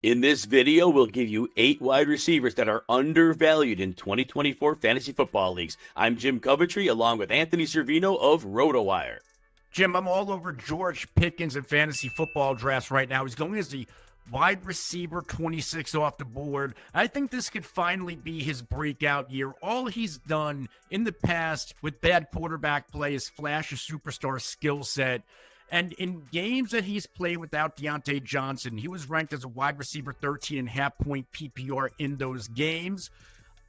In this video, we'll give you 8 wide receivers that are undervalued in 2024 fantasy football leagues. I'm Jim Coventry, along with Anthony Cervino of RotoWire. Jim, I'm all over George Pickens in fantasy football drafts right now. He's going as the wide receiver 26 off the board. I think this could finally be his breakout year. All he's done in the past with bad quarterback play is flash a superstar skill set. And in games that he's played without Deontay Johnson, he was ranked as a wide receiver 13.5 point PPR in those games.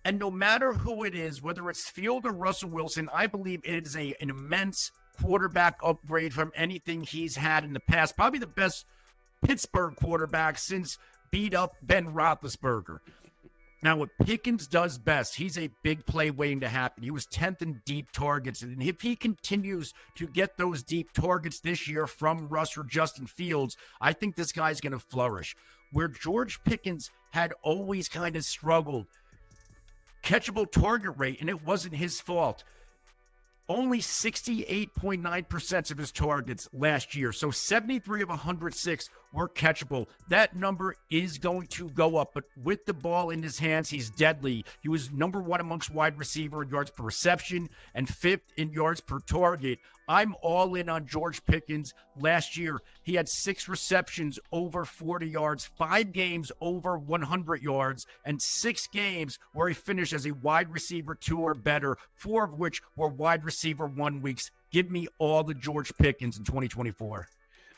And no matter who it is, whether it's Field or Russell Wilson, I believe it is an immense quarterback upgrade from anything he's had in the past. Probably the best Pittsburgh quarterback since beat up Ben Roethlisberger. Now, what Pickens does best, he's a big play waiting to happen. He was 10th in deep targets. And if he continues to get those deep targets this year from Russ or Justin Fields, I think this guy's going to flourish. Where George Pickens had always kind of struggled, catchable target rate, and it wasn't his fault. Only 68.9% of his targets last year. So 73 of 106 were catchable. That number is going to go up, but with the ball in his hands, he's deadly. He was number 1 amongst wide receiver in yards per reception and 5th in yards per target. I'm all in on George Pickens. Last year, he had 6 receptions over 40 yards, 5 games over 100 yards, and 6 games where he finished as a wide receiver 2 or better, 4 of which were wide receiver 1 weeks. Give me all the George Pickens in 2024.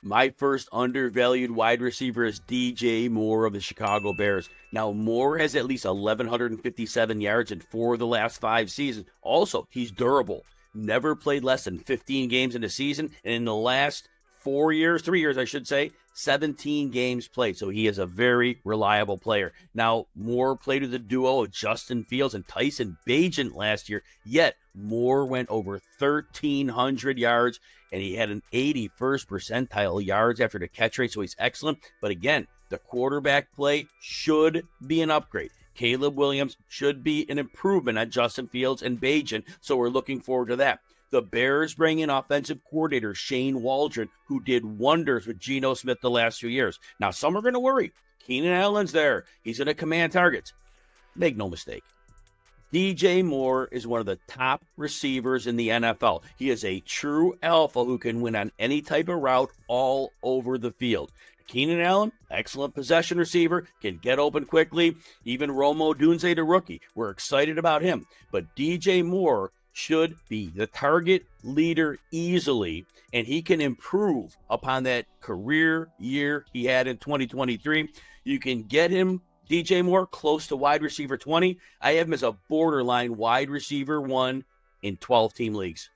My first undervalued wide receiver is DJ Moore of the Chicago Bears. Now, Moore has at least 1,157 yards in 4 of the last 5 seasons. Also, he's durable. Never played less than 15 games in a season. And in the last 3 years, I should say, 17 games played. So he is a very reliable player. Now, Moore played with the duo of Justin Fields and Tyson Bagent last year. Yet, Moore went over 1,300 yards, and he had an 81st percentile yards after the catch rate. So he's excellent. But again, the quarterback play should be an upgrade. Caleb Williams should be an improvement on Justin Fields and Bagent, so we're looking forward to that. The Bears bring in offensive coordinator Shane Waldron, who did wonders with Geno Smith the last few years. Now, some are going to worry. Keenan Allen's there. He's going to command targets. Make no mistake. DJ Moore is one of the top receivers in the NFL. He is a true alpha who can win on any type of route all over the field. Keenan Allen, excellent possession receiver, can get open quickly. Even Romo Dunze, the rookie, we're excited about him. But DJ Moore should be the target leader easily, and he can improve upon that career year he had in 2023. You can get him, DJ Moore, close to wide receiver 20. I have him as a borderline wide receiver 1 in 12-team leagues.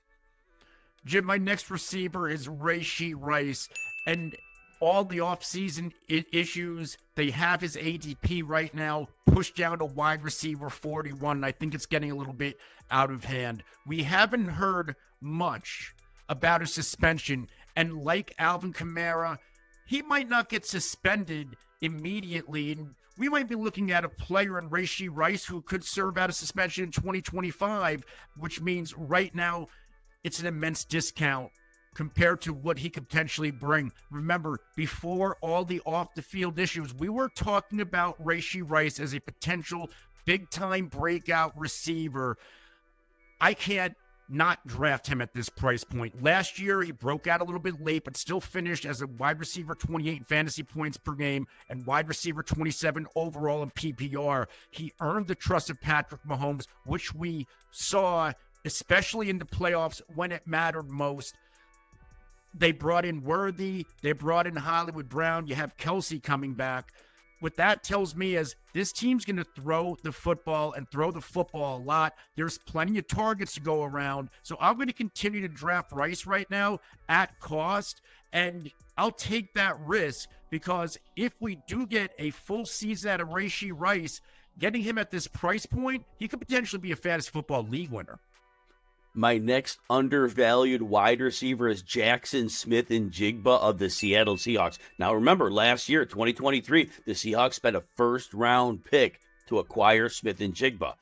Jim, my next receiver is Rashee Rice, and all the offseason issues, they have his ADP right now pushed down to wide receiver 41. I think it's getting a little bit out of hand. We haven't heard much about a suspension, and like Alvin Kamara, he might not get suspended immediately, and we might be looking at a player in Rashee Rice who could serve out a suspension in 2025, which means right now it's an immense discount compared to what he could potentially bring. Remember, before all the off-the-field issues, we were talking about Rashee Rice as a potential big-time breakout receiver. I can't not draft him at this price point. Last year, he broke out a little bit late, but still finished as a wide receiver 28 fantasy points per game and wide receiver 27 overall in PPR. He earned the trust of Patrick Mahomes, which we saw, especially in the playoffs when it mattered most. They brought in Worthy. They brought in Hollywood Brown. You have Kelsey coming back. What that tells me is this team's going to throw the football and throw the football a lot. There's plenty of targets to go around. So I'm going to continue to draft Rice right now at cost. And I'll take that risk because if we do get a full season out of Rashee Rice, getting him at this price point, he could potentially be a fantasy football league winner. My next undervalued wide receiver is Jackson Smith-Njigba of the Seattle Seahawks. Now remember, last year, 2023, the Seahawks spent a first-round pick to acquire Smith-Njigba.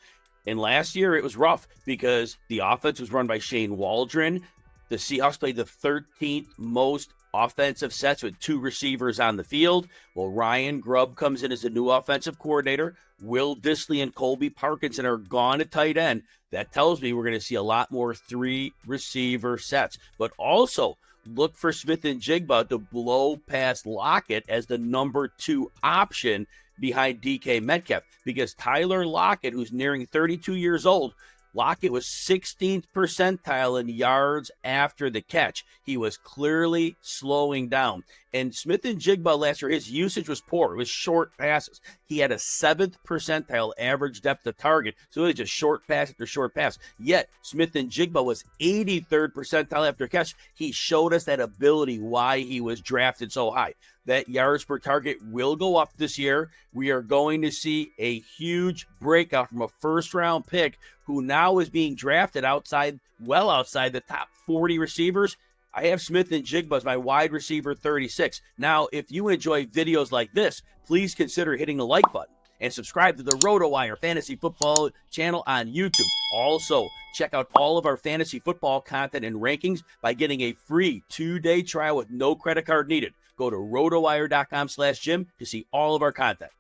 And last year, it was rough because the offense was run by Shane Waldron. The Seahawks played the 13th most offensive sets with 2 receivers on the field. Well, Ryan Grubb comes in as the new offensive coordinator. Will Dissly and Colby Parkinson are gone at tight end. That tells me we're going to see a lot more 3 receiver sets. But also, look for Smith-Njigba to blow past Lockett as the number 2 option behind DK Metcalf, because Tyler Lockett, who's nearing 32 years old, Lockett was 16th percentile in yards after the catch. He was clearly slowing down. And Smith-Njigba last year, his usage was poor. It was short passes. He had a 7th percentile average depth of target. So it was just short pass after short pass. Yet Smith-Njigba was 83rd percentile after catch. He showed us that ability, why he was drafted so high. That yards per target will go up this year. We are going to see a huge breakout from a first-round pick who now is being drafted outside the top 40 receivers. I have Smith-Njigba as my wide receiver 36. Now, if you enjoy videos like this, please consider hitting the like button and subscribe to the RotoWire Fantasy Football channel on YouTube. Also, check out all of our fantasy football content and rankings by getting a free 2-day trial with no credit card needed. Go to rotowire.com/Jim to see all of our content.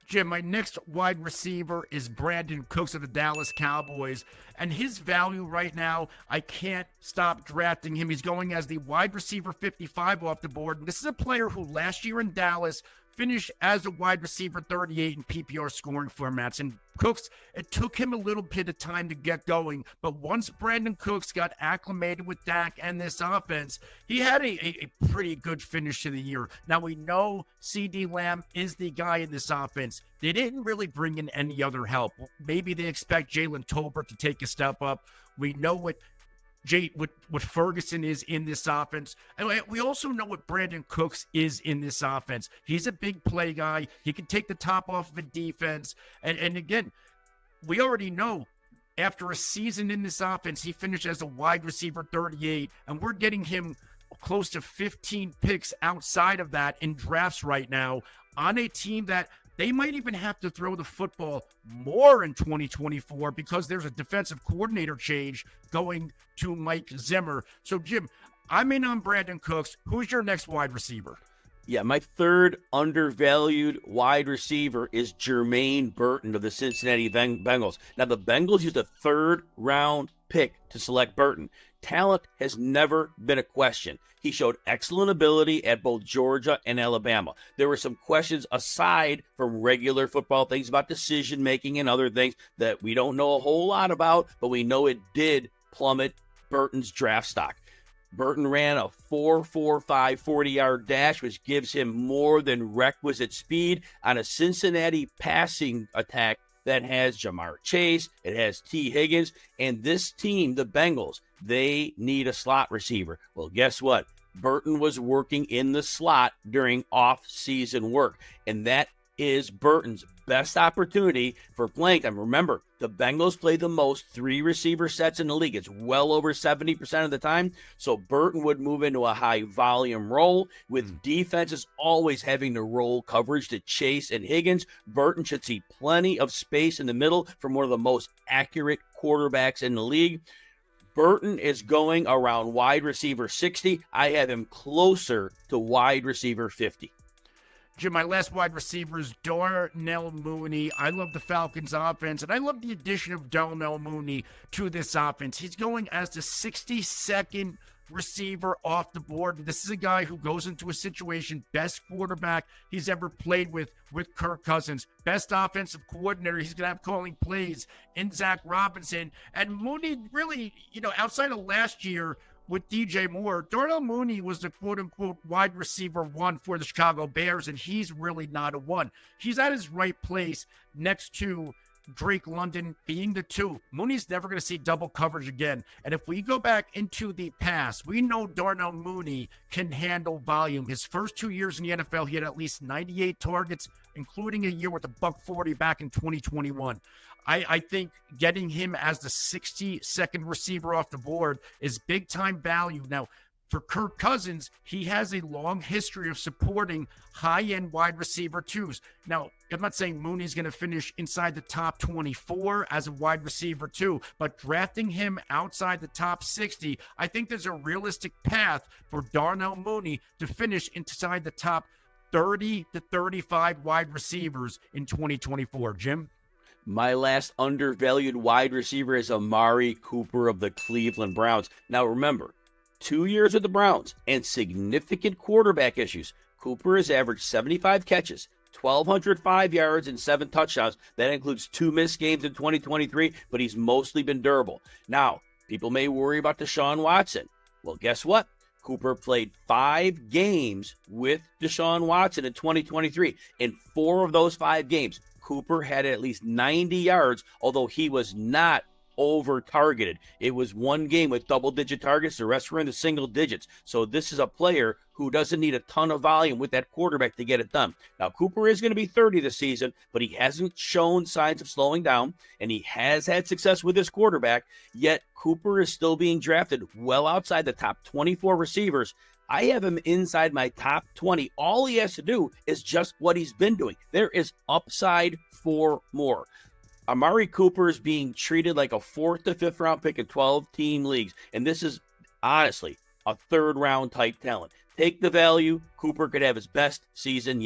Jim, my next wide receiver is Brandon Cooks of the Dallas Cowboys, and his value right now, I can't stop drafting him. He's going as the wide receiver 55 off the board. And this is a player who last year in Dallas finished as a wide receiver 38 in PPR scoring formats. And Cooks, it took him a little bit of time to get going, but once Brandon Cooks got acclimated with Dak and this offense, he had a pretty good finish to the year. Now we know CeeDee Lamb is the guy in this offense. They didn't really bring in any other help. Maybe they expect Jalen Tolbert to take a step up. We know what Ferguson is in this offense. And we also know what Brandon Cooks is in this offense. He's a big play guy. He can take the top off of a defense. And again, we already know after a season in this offense, he finished as a wide receiver 38, and we're getting him close to 15 picks outside of that in drafts right now on a team that they might even have to throw the football more in 2024 because there's a defensive coordinator change going to Mike Zimmer. So, Jim, I'm in on Brandon Cooks. Who's your next wide receiver? Yeah, my third undervalued wide receiver is Jermaine Burton of the Cincinnati Bengals. Now, the Bengals used a 3rd-round pick to select Burton. Talent has never been a question. He showed excellent ability at both Georgia and Alabama. There were some questions aside from regular football things about decision-making and other things that we don't know a whole lot about, but we know it did plummet Burton's draft stock. Burton ran a 4.45 40-yard dash, which gives him more than requisite speed on a Cincinnati passing attack that has Jamar Chase, it has T. Higgins, and this team, the Bengals, they need a slot receiver. Well, guess what? Burton was working in the slot during off-season work, and that is Burton's best opportunity for playing time. Remember, the Bengals play the most 3 receiver sets in the league. It's well over 70% of the time, so Burton would move into a high-volume role with defenses always having to roll coverage to Chase and Higgins. Burton should see plenty of space in the middle from one of the most accurate quarterbacks in the league. Burton is going around wide receiver 60. I have him closer to wide receiver 50. Jim, my last wide receiver is Darnell Mooney. I love the Falcons offense, and I love the addition of Darnell Mooney to this offense. He's going as the 62nd receiver off the board. This is a guy who goes into a situation, best quarterback he's ever played with Kirk Cousins, best offensive coordinator he's going to have calling plays in Zach Robinson. And Mooney really, outside of last year with DJ Moore, Darnell Mooney was the quote-unquote wide receiver 1 for the Chicago Bears, and he's really not a 1. He's at his right place next to Drake London being the 2. Mooney's never going to see double coverage again. And if we go back into the past, we know Darnell Mooney can handle volume. His first 2 years in the NFL, he had at least 98 targets, including a year with a $140 back in 2021. I think getting him as the 62nd receiver off the board is big-time value. Now, For Kirk Cousins, he has a long history of supporting high-end wide receiver twos. Now, I'm not saying Mooney's going to finish inside the top 24 as a wide receiver two, but drafting him outside the top 60, I think there's a realistic path for Darnell Mooney to finish inside the top 30 to 35 wide receivers in 2024. Jim? My last undervalued wide receiver is Amari Cooper of the Cleveland Browns. Now remember, 2 years with the Browns and significant quarterback issues. Cooper has averaged 75 catches, 1,205 yards, and 7 touchdowns. That includes 2 missed games in 2023, but he's mostly been durable. Now, people may worry about Deshaun Watson. Well, guess what? Cooper played 5 games with Deshaun Watson in 2023. In 4 of those 5 games, Cooper had at least 90 yards, although he was not over targeted. It was 1 game with double-digit targets. The rest were in the single digits. So this is a player who doesn't need a ton of volume with that quarterback to get it done. Now, Cooper is going to be 30 this season, but he hasn't shown signs of slowing down, and he has had success with his quarterback, yet Cooper is still being drafted well outside the top 24 receivers. I have him inside my top 20. All he has to do is just what he's been doing. There is upside for more. Amari Cooper is being treated like a 4th to 5th round pick in 12-team leagues, and this is honestly a 3rd round type talent. Take the value. Cooper could have his best season yet.